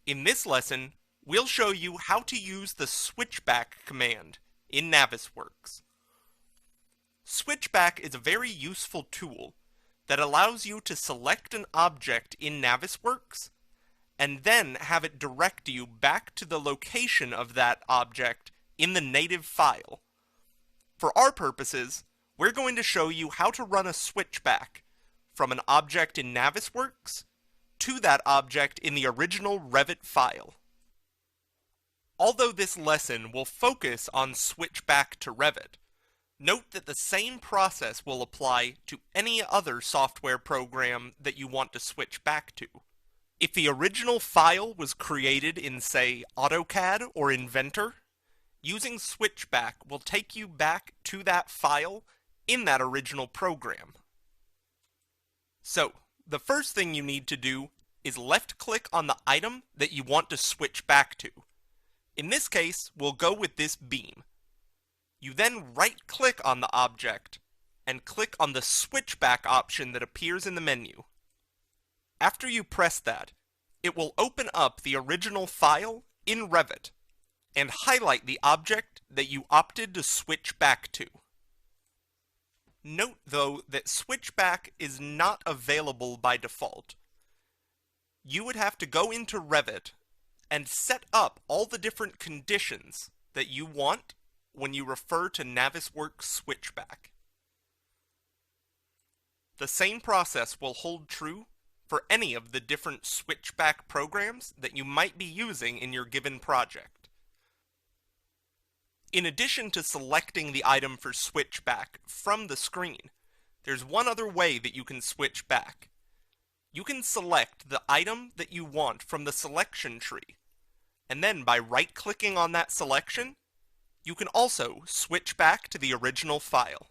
In this lesson, we'll show you how to use the Switchback command in Navisworks. Switchback is a very useful tool that allows you to select an object in Navisworks and then have it direct you back to the location of that object in the native file. For our purposes, we're going to show you how to run a switchback from an object in Navisworks to that object in the original Revit file. Although this lesson will focus on switchback to Revit, note that the same process will apply to any other software program that you want to switch back to. If the original file was created in, say, AutoCAD or Inventor, using Switchback will take you back to that file in that original program. So, the first thing you need to do is left-click on the item that you want to switch back to. In this case, we'll go with this beam. You then right-click on the object and click on the Switchback option that appears in the menu. After you press that, it will open up the original file in Revit and highlight the object that you opted to switch back to. Note, though, that Switchback is not available by default. You would have to go into Revit and set up all the different conditions that you want when you refer to Navisworks Switchback. The same process will hold true for any of the different Switchback programs that you might be using in your given project. In addition to selecting the item for Switchback from the screen, there's one other way that you can switch back. You can select the item that you want from the selection tree, and then by right-clicking on that selection, you can also switch back to the original file.